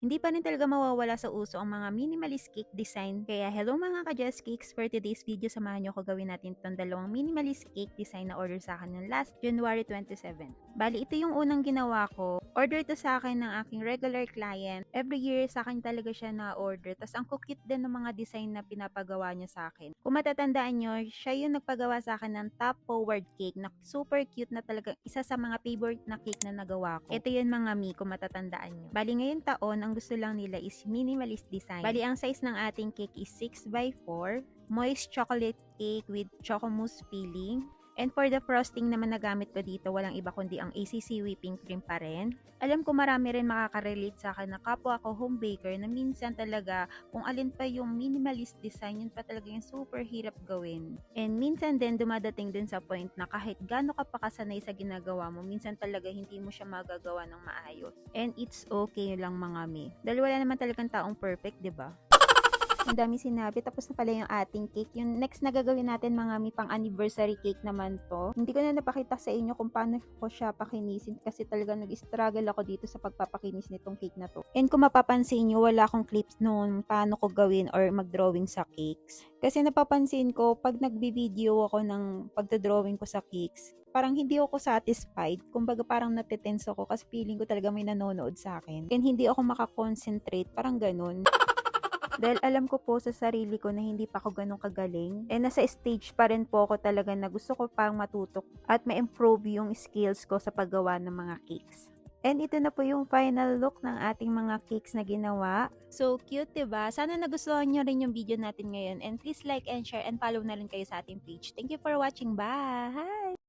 Hindi pa rin talaga mawawala sa uso ang mga minimalist cake design. Kaya hello mga ka-Just Cakes! For today's video, samahan nyo ako gawin natin itong dalawang minimalist cake design na order sa akin ng last January 27. Bali, ito yung unang ginawa ko. Order ito sa akin ng aking regular client. Every year sa akin talaga siya na-order. Tapos ang cute din ng mga design na pinapagawa niya sa akin. Kung matatandaan nyo, siya yung nagpagawa sa akin ng top forward cake na super cute na talagang isa sa mga favorite na cake na nagawa ko. Ito yun mga mi, kung matatandaan nyo. Bali ngayong taon, ang gusto lang nila is minimalist design. Bali ang size ng ating cake is 6x4, moist chocolate cake with choco mousse filling. And for the frosting naman na gamit ko dito, walang iba kundi ang ACC whipping cream pa rin. Alam ko marami rin makaka-relate sa akin na kapwa ko home baker na minsan talaga kung alin pa yung minimalist design, yun pa talaga yung super hirap gawin. And minsan din dumadating din sa point na kahit gaano ka pa kasanay sa ginagawa mo, minsan talaga hindi mo siya magagawa ng maayos. And it's okay lang mga me. Dahil wala naman talagang taong perfect, 'di ba? Ang dami sinabi, tapos na pala yung ating cake. Yung next na gagawin natin mga mi, pang anniversary cake naman to. Hindi ko na napakita sa inyo kung paano ko siya pakinisin kasi talaga nag-struggle ako dito sa pagpapakinis nitong cake na to. And kung mapapansin nyo, wala akong clips noon paano ko gawin or mag-drawing sa cakes. Kasi napapansin ko, pag nagbi-video ako ng pagdodrawing ko sa cakes, parang hindi ako satisfied. Kumbaga parang natitense ako kasi feeling ko talaga may nanonood sa akin. And hindi ako makakonsentrate, parang ganun. Dahil alam ko po sa sarili ko na hindi pa ako ganun kagaling. Eh, nasa stage pa rin po ako talaga na gusto ko pang matutok at ma-improve yung skills ko sa paggawa ng mga cakes. And ito na po yung final look ng ating mga cakes na ginawa. So cute, diba? Sana nagustuhan nyo rin yung video natin ngayon. And please like and share and follow na rin kayo sa ating page. Thank you for watching. Bye!